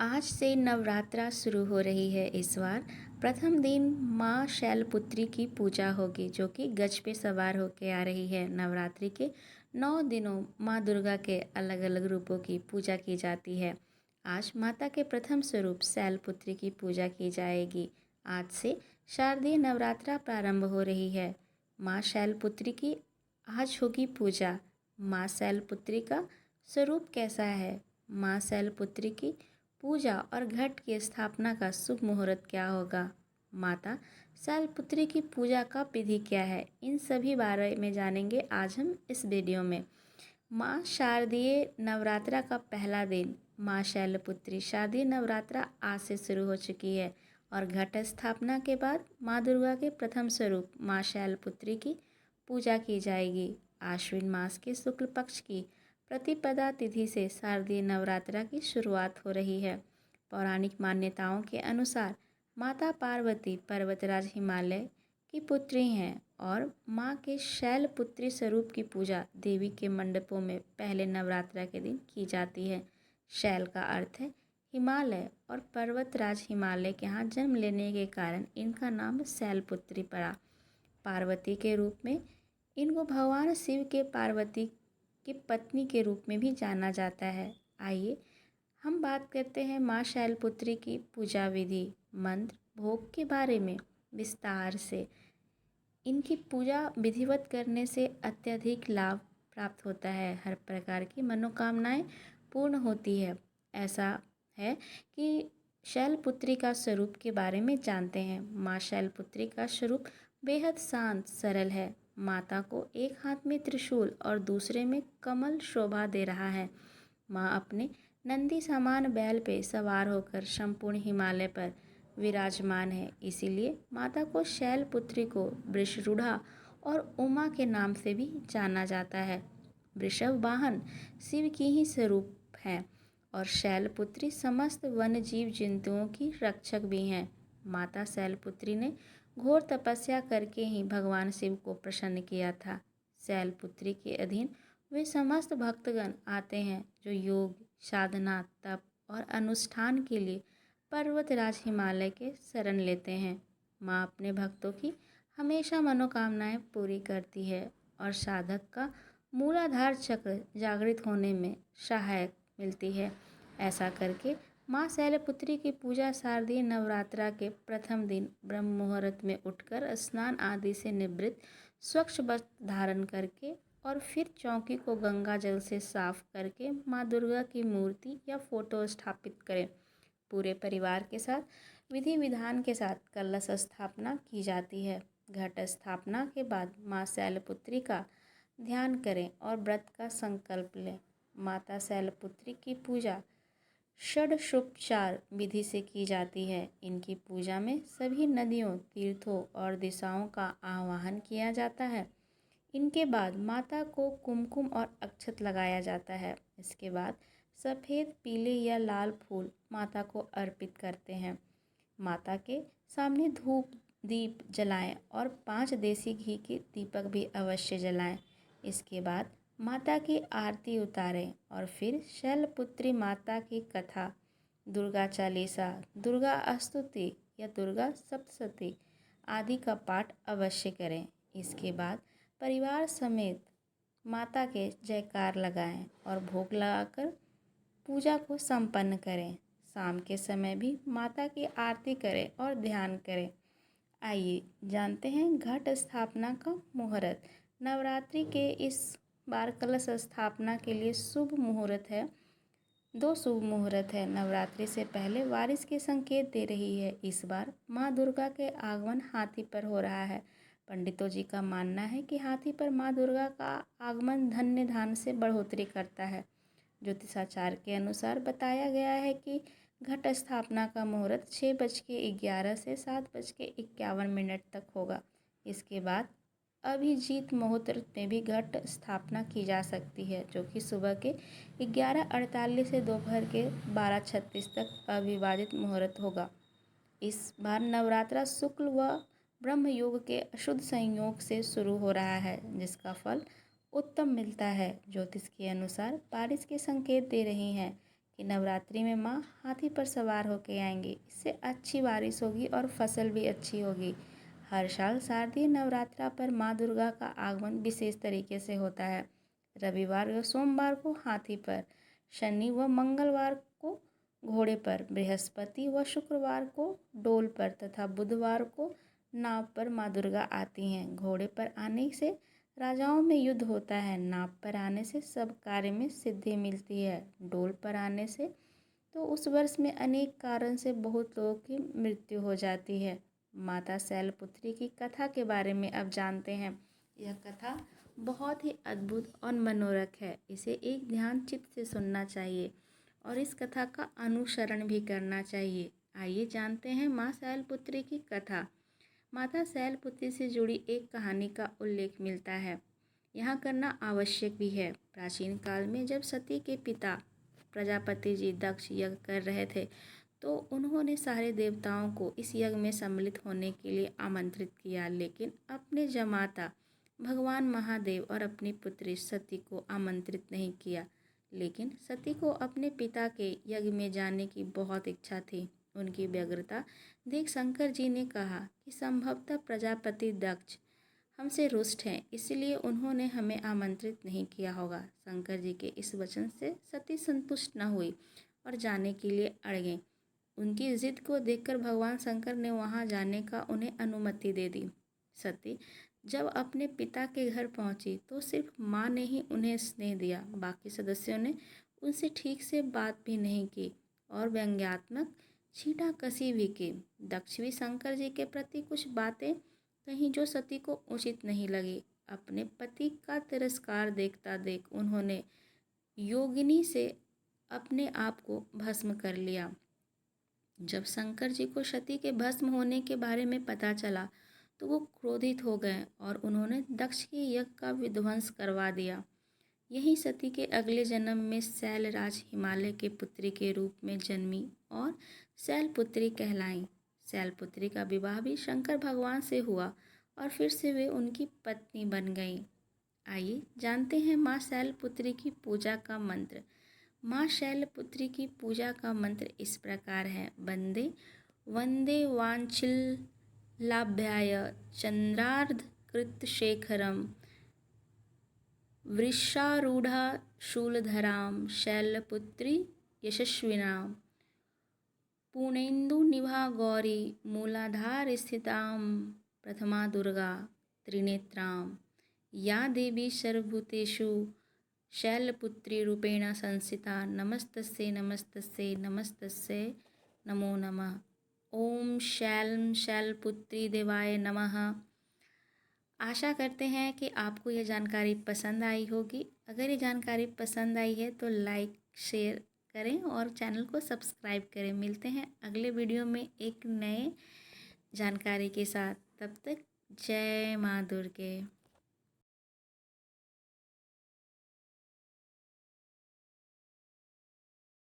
आज से नवरात्रा शुरू हो रही है। इस बार प्रथम दिन माँ शैलपुत्री की पूजा होगी, जो कि गज पे सवार होके आ रही है। नवरात्रि के 9 दिनों माँ दुर्गा के अलग अलग रूपों की पूजा की जाती है। आज माता के प्रथम स्वरूप शैलपुत्री की पूजा की जाएगी। आज से शारदीय नवरात्रा प्रारंभ हो रही है। माँ शैलपुत्री की आज होगी पूजा। माँ शैलपुत्री का स्वरूप कैसा है? माँ शैलपुत्री की पूजा और घट की स्थापना का शुभ मुहूर्त क्या होगा? माता शैलपुत्री की पूजा का विधि क्या है? इन सभी बारे में जानेंगे आज हम इस वीडियो में। माँ शारदीय नवरात्रा का पहला दिन माँ शैलपुत्री शारदीय नवरात्रा आज से शुरू हो चुकी है और घट स्थापना के बाद माँ दुर्गा के प्रथम स्वरूप माँ शैलपुत्री की पूजा की जाएगी। आश्विन मास के शुक्ल पक्ष की प्रतिपदा तिथि से शारदीय नवरात्रा की शुरुआत हो रही है। पौराणिक मान्यताओं के अनुसार माता पार्वती पर्वतराज हिमालय की पुत्री हैं और माँ के शैलपुत्री स्वरूप की पूजा देवी के मंडपों में पहले नवरात्रा के दिन की जाती है। शैल का अर्थ है हिमालय और पर्वतराज हिमालय के यहाँ जन्म लेने के कारण इनका नाम शैलपुत्री पड़ा। पार्वती के रूप में इनको भगवान शिव के पार्वती की पत्नी के रूप में भी जाना जाता है। आइए हम बात करते हैं माँ शैलपुत्री की पूजा विधि, मंत्र, भोग के बारे में विस्तार से। इनकी पूजा विधिवत करने से अत्यधिक लाभ प्राप्त होता है। हर प्रकार की मनोकामनाएं पूर्ण होती है। ऐसा है कि शैलपुत्री का स्वरूप के बारे में जानते हैं। माँ शैलपुत्री का स्वरूप बेहद शांत सरल है। माता को एक हाथ में त्रिशूल और दूसरे में कमल शोभा दे रहा है। माँ अपने नंदी समान बैल पे सवार होकर संपूर्ण हिमालय पर विराजमान है। इसीलिए माता को शैलपुत्री को वृषरूढ़ा और उमा के नाम से भी जाना जाता है। वृषभ वाहन शिव की ही स्वरूप है और शैलपुत्री समस्त वन्य जीव जंतुओं की रक्षक भी हैं। माता शैलपुत्री ने घोर तपस्या करके ही भगवान शिव को प्रसन्न किया था। शैलपुत्री के अधीन वे समस्त भक्तगण आते हैं जो योग, साधना, तप और अनुष्ठान के लिए पर्वतराज हिमालय के शरण लेते हैं। माँ अपने भक्तों की हमेशा मनोकामनाएं पूरी करती है और साधक का मूलाधार चक्र जागृत होने में सहायक मिलती है। ऐसा करके माँ शैलपुत्री की पूजा शारदीय नवरात्रा के प्रथम दिन ब्रह्म मुहूर्त में उठकर स्नान आदि से निवृत्त स्वच्छ वस्त्र धारण करके और फिर चौकी को गंगा जल से साफ करके माँ दुर्गा की मूर्ति या फोटो स्थापित करें। पूरे परिवार के साथ विधि विधान के साथ कलश स्थापना की जाती है। घट स्थापना के बाद माँ शैलपुत्री का ध्यान करें और व्रत का संकल्प लें। माता शैलपुत्री की पूजा षोडशोपचार विधि से की जाती है। इनकी पूजा में सभी नदियों, तीर्थों और दिशाओं का आवाहन किया जाता है। इनके बाद माता को कुमकुम और अक्षत लगाया जाता है। इसके बाद सफ़ेद, पीले या लाल फूल माता को अर्पित करते हैं। माता के सामने धूप दीप जलाएं और 5 देसी घी के दीपक भी अवश्य जलाएं। इसके बाद माता की आरती उतारें और फिर शैलपुत्री माता की कथा, दुर्गा चालीसा, दुर्गा स्तुति या दुर्गा सप्तशती आदि का पाठ अवश्य करें। इसके बाद परिवार समेत माता के जयकार लगाएं और भोग लगाकर पूजा को संपन्न करें। शाम के समय भी माता की आरती करें और ध्यान करें। आइए जानते हैं घट स्थापना का मुहूर्त। नवरात्रि के इस बार कलश स्थापना के लिए शुभ मुहूर्त है। 2 शुभ मुहूर्त है। नवरात्रि से पहले बारिश के संकेत दे रही है। इस बार माँ दुर्गा के आगमन हाथी पर हो रहा है। पंडितों जी का मानना है कि हाथी पर माँ दुर्गा का आगमन धन्य धान से बढ़ोतरी करता है। ज्योतिषाचार के अनुसार बताया गया है कि घट स्थापना का मुहूर्त 6:11 से 7:51 तक होगा। इसके बाद अभिजीत मुहूर्त में भी घट स्थापना की जा सकती है, जो कि सुबह के 11:48 से दोपहर के 12:36 तक अविवादित मुहूर्त होगा। इस बार नवरात्रा शुक्ल व ब्रह्म योग के अशुद्ध संयोग से शुरू हो रहा है, जिसका फल उत्तम मिलता है। ज्योतिष के अनुसार बारिश के संकेत दे रही हैं कि नवरात्रि में माँ हाथी पर सवार होकर आएंगी। इससे अच्छी बारिश होगी और फसल भी अच्छी होगी। हर साल शारदीय नवरात्रा पर माँ दुर्गा का आगमन विशेष तरीके से होता है। रविवार व सोमवार को हाथी पर, शनि व मंगलवार को घोड़े पर, बृहस्पति व शुक्रवार को डोल पर तथा बुधवार को नाव पर माँ दुर्गा आती हैं। घोड़े पर आने से राजाओं में युद्ध होता है। नाव पर आने से सब कार्य में सिद्धि मिलती है। डोल पर आने से तो उस वर्ष में अनेक कारण से बहुत लोगों की मृत्यु हो जाती है। माता शैलपुत्री की कथा के बारे में अब जानते हैं। यह कथा बहुत ही अद्भुत और मनोरक है। इसे एक ध्यान चित्त से सुनना चाहिए और इस कथा का अनुसरण भी करना चाहिए। आइए जानते हैं माँ शैलपुत्री की कथा। माता शैलपुत्री से जुड़ी एक कहानी का उल्लेख मिलता है, यहाँ करना आवश्यक भी है। प्राचीन काल में जब सती के पिता प्रजापति जी दक्ष यज्ञ कर रहे थे तो उन्होंने सारे देवताओं को इस यज्ञ में सम्मिलित होने के लिए आमंत्रित किया, लेकिन अपने जमाता भगवान महादेव और अपनी पुत्री सती को आमंत्रित नहीं किया। लेकिन सती को अपने पिता के यज्ञ में जाने की बहुत इच्छा थी। उनकी व्यग्रता देख शंकर जी ने कहा कि संभवतः प्रजापति दक्ष हमसे रुष्ट हैं, इसलिए उन्होंने हमें आमंत्रित नहीं किया होगा। शंकर जी के इस वचन से सती संतुष्ट न हुई और जाने के लिए अड़ गईं। उनकी जिद को देखकर भगवान शंकर ने वहां जाने का उन्हें अनुमति दे दी। सती जब अपने पिता के घर पहुंची तो सिर्फ माँ ने ही उन्हें स्नेह दिया। बाकी सदस्यों ने उनसे ठीक से बात भी नहीं की और व्यंग्यात्मक छींटाकशी भी की। दक्ष भी शंकर जी के प्रति कुछ बातें कहीं जो सती को उचित नहीं लगी। अपने पति का तिरस्कार देखता देख उन्होंने योगिनी से अपने आप को भस्म कर लिया। जब शंकर जी को सती के भस्म होने के बारे में पता चला तो वो क्रोधित हो गए और उन्होंने दक्ष के यज्ञ का विध्वंस करवा दिया। यही सती के अगले जन्म में शैलराज हिमालय के पुत्री के रूप में जन्मी और शैलपुत्री कहलाईं। शैलपुत्री का विवाह भी शंकर भगवान से हुआ और फिर से वे उनकी पत्नी बन गईं। आइए जानते हैं माँ शैलपुत्री की पूजा का मंत्र। माँ शैलपुत्री की पूजा का मंत्र इस प्रकार है। वंदे वंदे वांछिलाभ्याय चंद्रार्धकृतशेखरम वृषारूढ़ा शूलधरां शैलपुत्री यशस्विनां पूर्णेन्दुनिभा गौरी मूलाधार स्थितां प्रथमा दुर्गा त्रिनेत्रां या देवी सर्वभूतेषु शैलपुत्री रूपेण संस्थिता नमस्तस्यै नमस्तस्यै नमस्तस्यै नमो नमः। ओम शैलपुत्री देवाय नमः। आशा करते हैं कि आपको यह जानकारी पसंद आई होगी। अगर ये जानकारी पसंद आई है तो लाइक शेयर करें और चैनल को सब्सक्राइब करें। मिलते हैं अगले वीडियो में एक नए जानकारी के साथ। तब तक जय माँ दुर्गे।